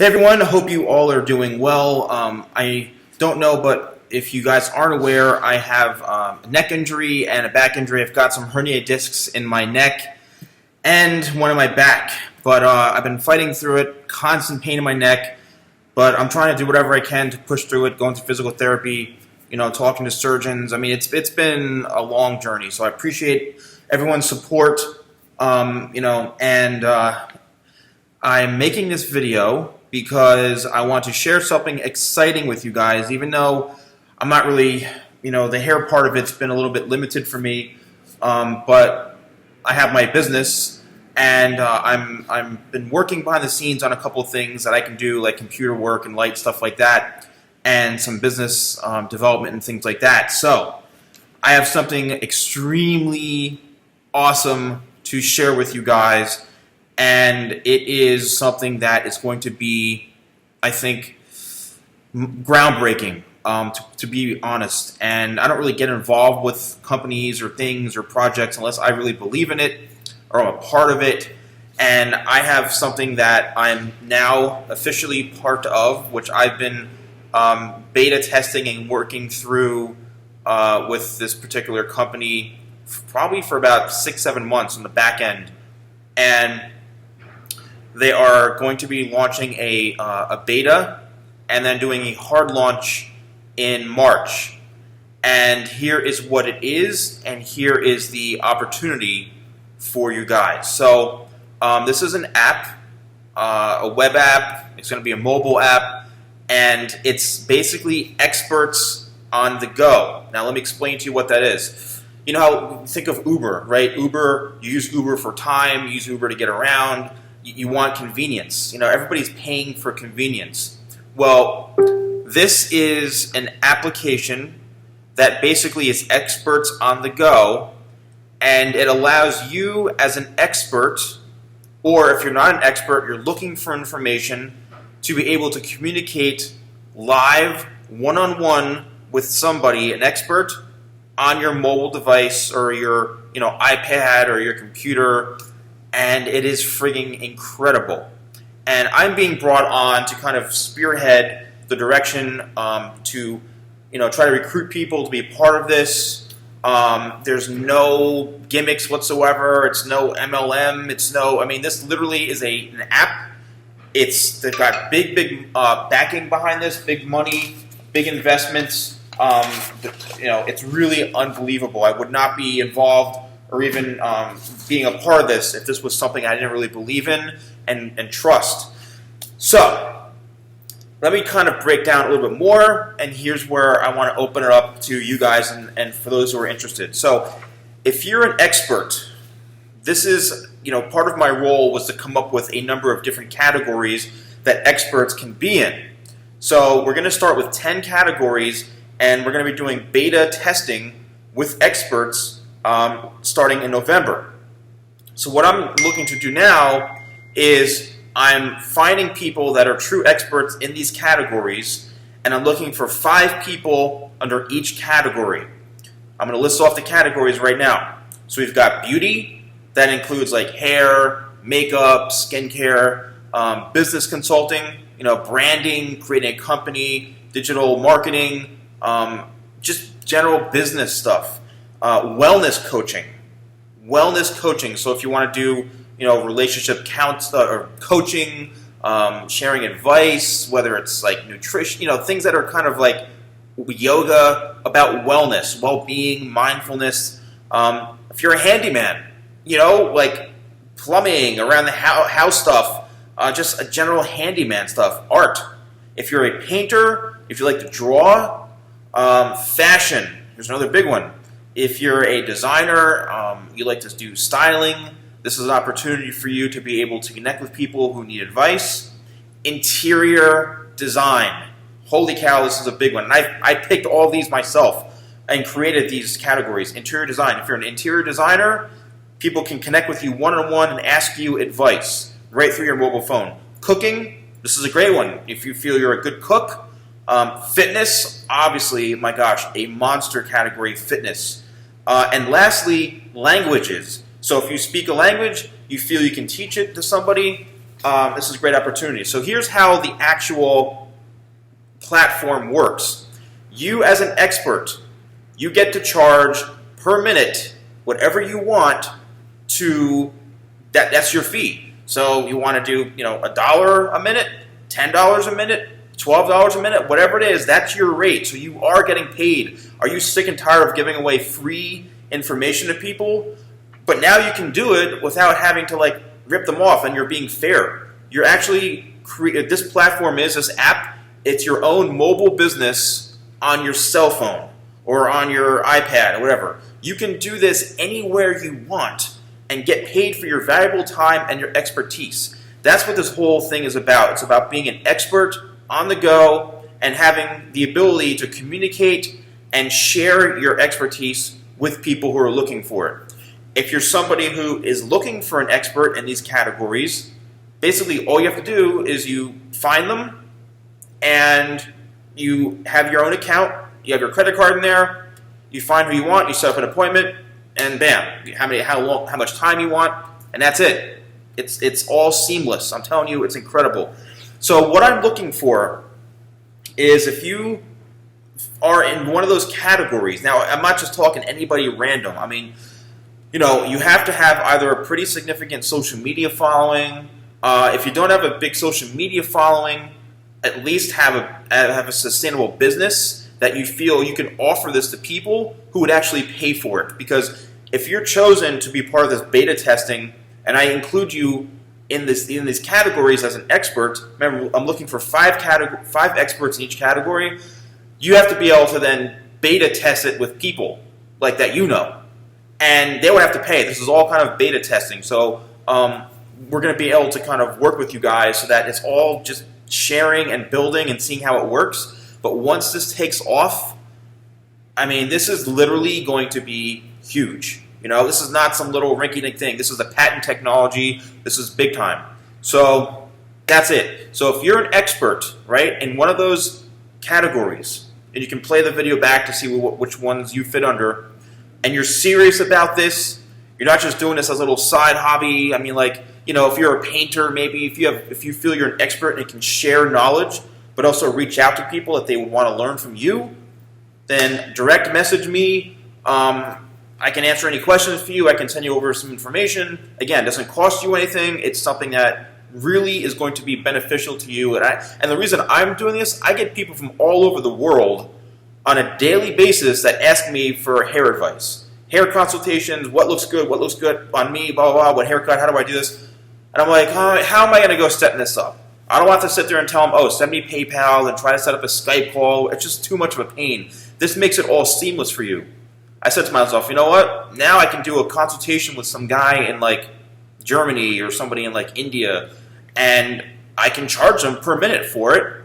Hey everyone, I hope you all are doing well. I don't know, but if you guys aren't aware, I have a neck injury and a back injury. I've got some herniated discs in my neck and one in my back. But I've been fighting through it, constant pain in my neck, but I'm trying to do whatever I can to push through it, going through physical therapy, talking to surgeons. I mean, it's been a long journey, so I appreciate everyone's support, and I'm making this video because I want to share something exciting with you guys, even though I'm not really, the hair part of it's been a little bit limited for me, but I have my business, and I've been working behind the scenes on a couple of things that I can do, like computer work and light stuff like that, and some business development and things like that. So I have something extremely awesome to share with you guys. And it is something that is going to be, I think, groundbreaking, to be honest. And I don't really get involved with companies or things or projects unless I really believe in it or I'm a part of it. And I have something that I'm now officially part of, which I've been beta testing and working through with this particular company probably for about 6-7 months on the back end. And they are going to be launching a beta and then doing a hard launch in March. And here is what it is, and here is the opportunity for you guys. So this is an app, a web app. It's going to be a mobile app, and it's basically experts on the go. Now let me explain to you what that is. You know how, think of Uber, right? Uber, you use Uber for time, you use Uber to get around. You want convenience. Everybody's paying for convenience. Well, this is an application that basically is experts on the go, and it allows you as an expert, or if you're not an expert, you're looking for information, to be able to communicate live, one-on-one with somebody, an expert, on your mobile device or your iPad or your computer. And it is frigging incredible. And I'm being brought on to kind of spearhead the direction to try to recruit people to be a part of this. There's no gimmicks whatsoever. It's no MLM. This literally is an app. They've got big backing behind this, big money, big investments. It's really unbelievable. I would not be involved or even being a part of this if this was something I didn't really believe in and trust. So let me kind of break down a little bit more, and here's where I want to open it up to you guys and for those who are interested. So if you're an expert, this is, part of my role was to come up with a number of different categories that experts can be in. So we're going to start with 10 categories, and we're going to be doing beta testing with experts starting in November. So what I'm looking to do now is I'm finding people that are true experts in these categories, and I'm looking for 5 people under each category. I'm going to list off the categories right now. So we've got beauty, that includes like hair, makeup, skincare, business consulting, branding, creating a company, digital marketing, just general business stuff. Wellness coaching. So if you want to do, relationship or coaching, sharing advice, whether it's like nutrition, things that are kind of like yoga about wellness, well-being, mindfulness. If you're a handyman, like plumbing, around the house stuff, just a general handyman stuff, art. If you're a painter, if you like to draw, fashion. Here's another big one. If you're a designer, you like to do styling, this is an opportunity for you to be able to connect with people who need advice. Interior design. Holy cow, this is a big one. And I picked all these myself and created these categories. Interior design. If you're an interior designer, people can connect with you one-on-one and ask you advice right through your mobile phone. Cooking, this is a great one. If you feel you're a good cook. Fitness, obviously, my gosh, a monster category, fitness. And lastly, languages. So if you speak a language, you feel you can teach it to somebody, this is a great opportunity. So here's how the actual platform works. You as an expert, you get to charge per minute whatever you want to, that's your fee. So you want to do, $1 a minute, $10 a minute, $12 a minute, whatever it is, that's your rate. So you are getting paid. Are you sick and tired of giving away free information to people? But now you can do it without having to rip them off, and you're being fair. You're actually this platform this app, it's your own mobile business on your cell phone or on your iPad or whatever. You can do this anywhere you want and get paid for your valuable time and your expertise. That's what this whole thing is about. It's about being an expert on the go and having the ability to communicate and share your expertise with people who are looking for it. If you're somebody who is looking for an expert in these categories, basically all you have to do is you find them and you have your own account, you have your credit card in there, you find who you want, you set up an appointment, and bam, how much time you want, and that's it. It's all seamless. I'm telling you, it's incredible. So what I'm looking for is if you are in one of those categories. Now, I'm not just talking anybody random. I mean, you have to have either a pretty significant social media following. If you don't have a big social media following, at least have a sustainable business that you feel you can offer this to people who would actually pay for it. Because if you're chosen to be part of this beta testing, and I include you in these categories as an expert, remember I'm looking for five experts in each category. You have to be able to then beta test it with people like that and they would have to pay. This is all kind of beta testing. So we're going to be able to kind of work with you guys so that it's all just sharing and building and seeing how it works. But once this takes off, I mean, this is literally going to be huge. This is not some little rinky-dink thing. This is a patent technology. This is big time. So that's it. So if you're an expert, right, in one of those categories, and you can play the video back to see which ones you fit under, and you're serious about this, you're not just doing this as a little side hobby. I mean, if you're a painter, maybe if you feel you're an expert and can share knowledge, but also reach out to people that they would want to learn from you, then direct message me. I can answer any questions for you. I can send you over some information. Again, it doesn't cost you anything. It's something that really is going to be beneficial to you. And the reason I'm doing this, I get people from all over the world on a daily basis that ask me for hair advice. Hair consultations, what looks good on me, blah, blah, blah, what haircut, how do I do this? And I'm like, how am I going to go setting this up? I don't want to sit there and tell them, send me PayPal and try to set up a Skype call. It's just too much of a pain. This makes it all seamless for you. I said to myself, you know what? Now I can do a consultation with some guy in Germany or somebody in India, and I can charge them per minute for it,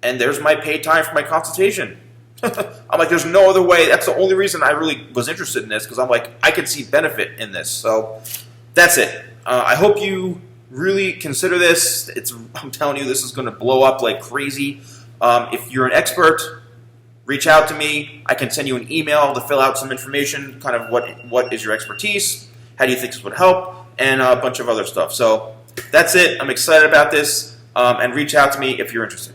and there's my paid time for my consultation. I'm like, there's no other way. That's the only reason I really was interested in this, because I'm like, I could see benefit in this. So that's it. I hope you really consider this. I'm telling you, this is going to blow up like crazy. If you're an expert, reach out to me. I can send you an email to fill out some information, kind of what is your expertise, how do you think this would help, and a bunch of other stuff. So that's it. I'm excited about this, and reach out to me if you're interested.